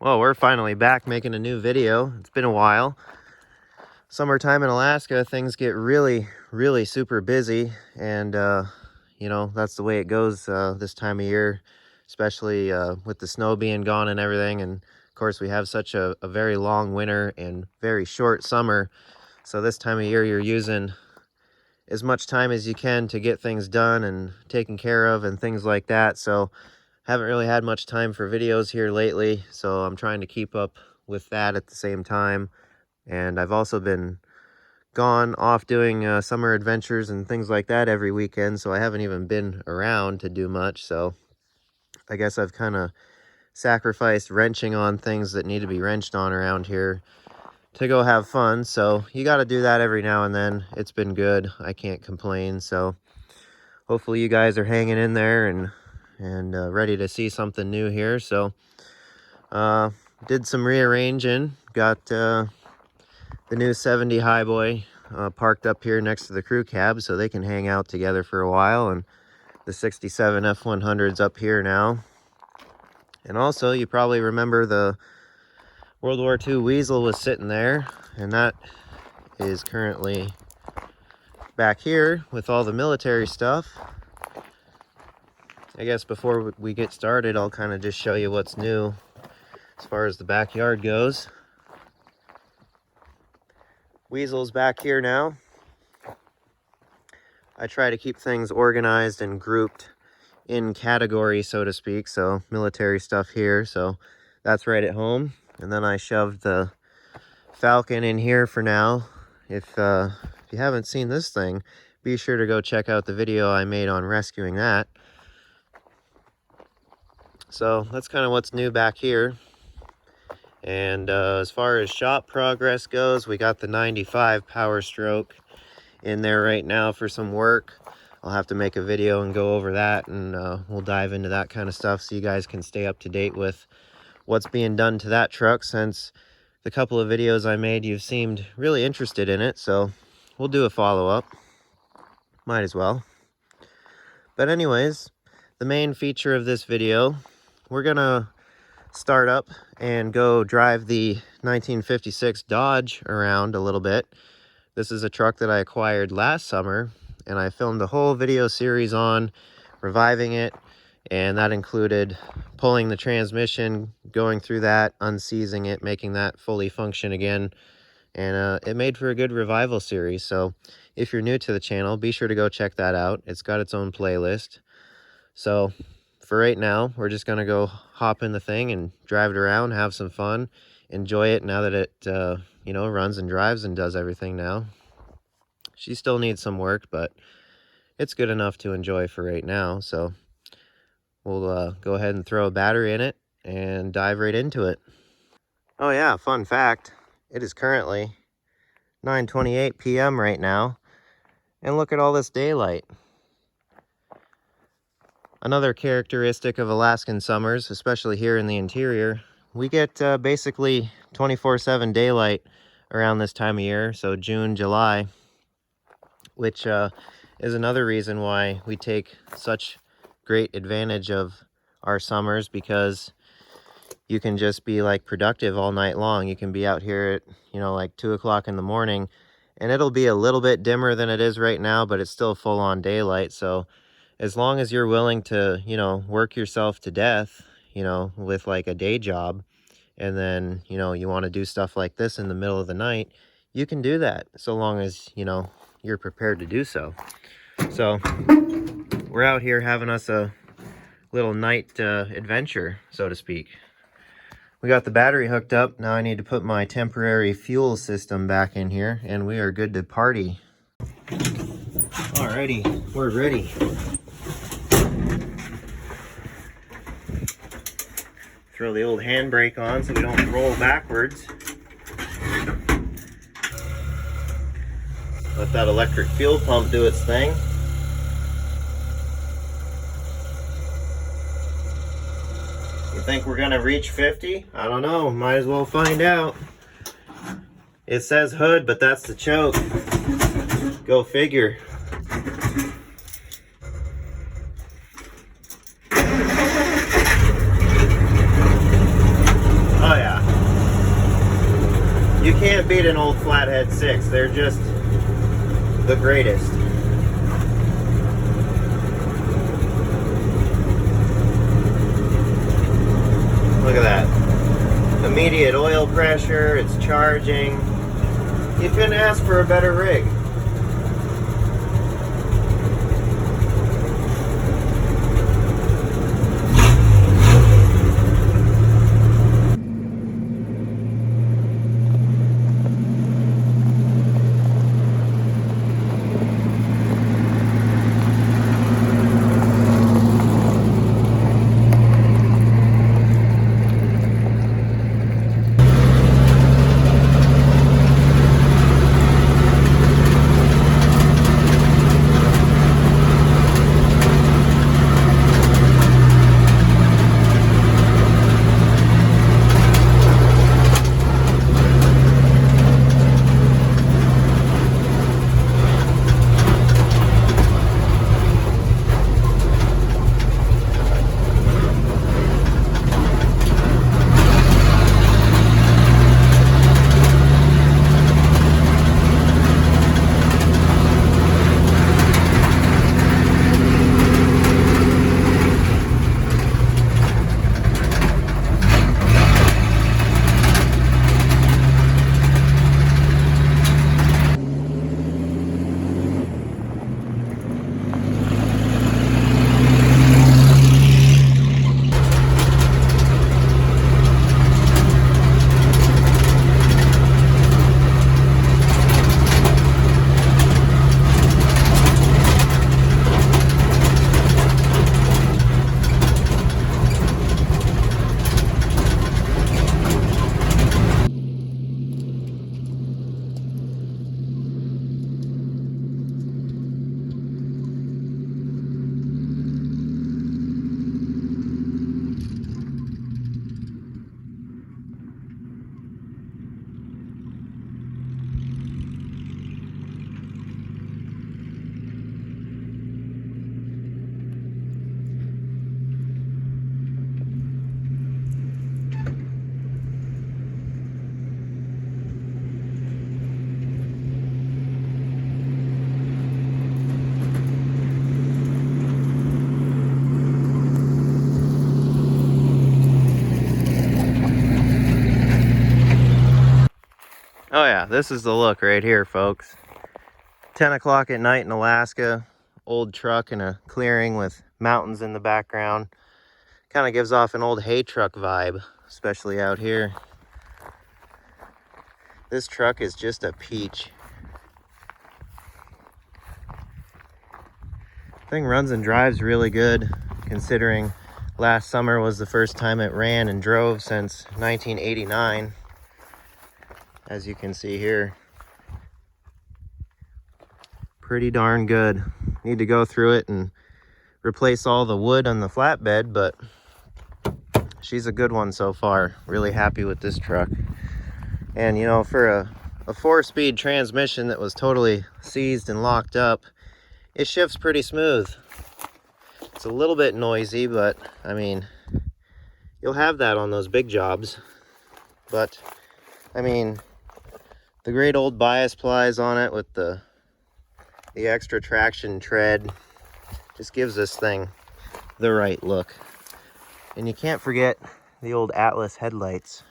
Well, we're finally back making a new video. It's been a while. Summertime in Alaska, things get really super busy, and you know, that's the way it goes this time of year, especially with the snow being gone and everything. And of course, we have such a very long winter and very short summer, so this time of year you're using as much time as you can to get things done and taken care of and things like that. So haven't really had much time for videos here lately, so I'm trying to keep up with that at the same time. And I've also been gone off doing summer adventures and things like that every weekend, so I haven't even been around to do much. So I guess I've kind of sacrificed wrenching on things that need to be wrenched on around here to go have fun. So you got to do that every now and then. It's been good. I can't complain. So hopefully you guys are hanging in there and ready to see something new here. So did some rearranging, got the new 70 Highboy parked up here next to the crew cab so they can hang out together for a while, and the 67 F100's up here now. And also, you probably remember the World War II Weasel was sitting there, and that is currently back here with all the military stuff. I guess before we get started, I'll kind of just show you what's new as far as the backyard goes. Weasel's back here now. I try to keep things organized and grouped in categories, so to speak. So military stuff here, so that's right at home. And then I shoved the Falcon in here for now. If you haven't seen this thing, be sure to go check out the video I made on rescuing that. So that's kind of what's new back here. And as far as shop progress goes, we got the 95 Power Stroke in there right now for some work. I'll have to make a video and go over that, and we'll dive into that kind of stuff so you guys can stay up to date with what's being done to that truck, since the couple of videos I made, you've seemed really interested in it. So we'll do a follow-up. Might as well. But anyways, the main feature of this video, we're gonna start up and go drive the 1956 Dodge around a little bit. This is a truck that I acquired last summer, and I filmed a whole video series on reviving it, and that included pulling the transmission, going through that, unseizing it, making that fully function again, and it made for a good revival series. So if you're new to the channel, be sure to go check that out. It's got its own playlist. So for right now, we're just gonna go hop in the thing and drive it around, have some fun, enjoy it now that it you know, runs and drives and does everything now. She still needs some work, but it's good enough to enjoy for right now. So we'll go ahead and throw a battery in it and dive right into it. Oh yeah, fun fact, it is currently 9:28 p.m. right now, and look at all this daylight. Another characteristic of Alaskan summers, especially here in the interior, we get basically 24/7 daylight around this time of year, so June, July, which is another reason why we take such great advantage of our summers, because you can just be like productive all night long. You can be out here at, you know, like 2 o'clock in the morning, and it'll be a little bit dimmer than it is right now, but it's still full on daylight. So as long as you're willing to, you know, work yourself to death, you know, with like a day job, and then, you know, you want to do stuff like this in the middle of the night, you can do that, so long as, you know, you're prepared to do so. So we're out here having us a little night adventure, so to speak. We got the battery hooked up. Now I need to put my temporary fuel system back in here, and we are good to party. Alrighty, we're ready. Throw the old handbrake on so we don't roll backwards. Let that electric fuel pump do its thing. You think we're gonna reach 50? I don't know, might as well find out. It says hood, but that's the choke. Go figure. Oh You can't beat an old Flathead 6. They're just the greatest. Look at that. Immediate oil pressure, it's charging. You couldn't ask for a better rig. Oh yeah, this is the look right here, folks. 10 o'clock at night in Alaska, old truck in a clearing with mountains in the background. Kind of gives off an old hay truck vibe, especially out here. This truck is just a peach. Thing runs and drives really good, considering last summer was the first time it ran and drove since 1989. As you can see here, pretty darn good. Need to go through it and replace all the wood on the flatbed, but she's a good one so far. Really happy with this truck. And you know, for a 4-speed transmission that was totally seized and locked up, it shifts pretty smooth. It's a little bit noisy, but I mean, you'll have that on those big jobs. But I mean, the great old bias plies on it with the extra traction tread just gives this thing the right look. And you can't forget the old Atlas headlights.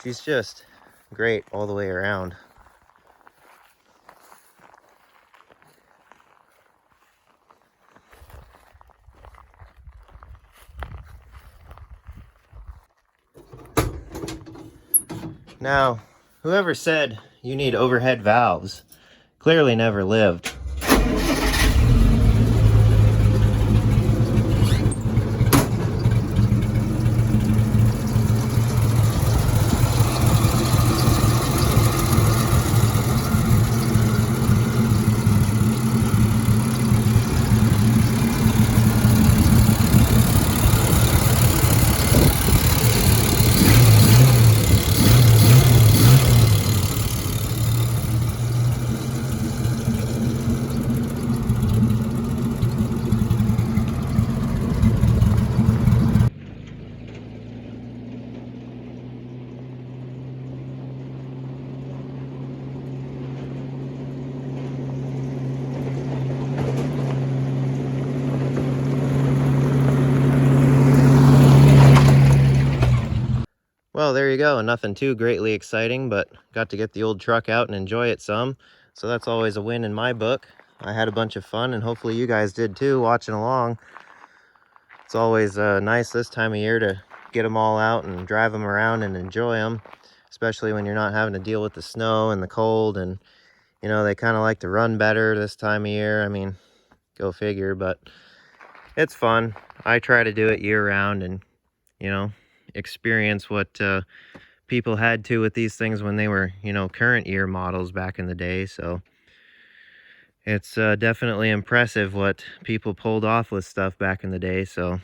She's just great all the way around. Now, whoever said you need overhead valves clearly never lived. So there you go. Nothing too greatly exciting, but got to get the old truck out and enjoy it some. So that's always a win in my book. I had a bunch of fun, and hopefully you guys did too, watching along. It's always nice this time of year to get them all out and drive them around and enjoy them, especially when you're not having to deal with the snow and the cold. And you know, they kind of like to run better this time of year. I mean, go figure, but it's fun. I try to do it year round and, you know, experience what people had to with these things when they were, you know, current year models back in the day. So it's definitely impressive what people pulled off with stuff back in the day. So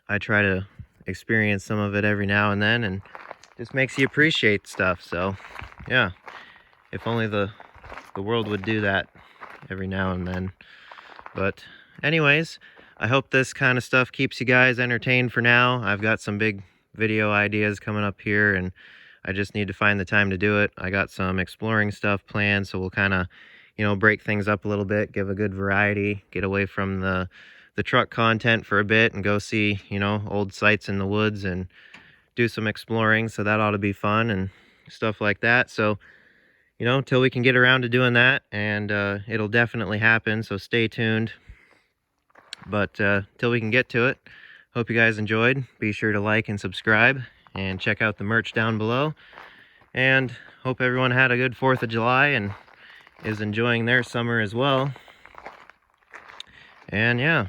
I try to experience some of it every now and then, and just makes you appreciate stuff. So yeah, if only the world would do that every now and then. But anyways, I hope this kind of stuff keeps you guys entertained for now. I've got some big video ideas coming up here, and I just need to find the time to do it. I got some exploring stuff planned, so we'll kind of, you know, break things up a little bit, give a good variety, get away from the truck content for a bit and go see, you know, old sites in the woods and do some exploring. So that ought to be fun and stuff like that. So, you know, till we can get around to doing that, and it'll definitely happen, so stay tuned. But till we can get to it, hope you guys enjoyed. Be sure to like and subscribe and check out the merch down below. And hope everyone had a good 4th of July and is enjoying their summer as well. And yeah,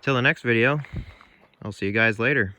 till the next video, I'll see you guys later.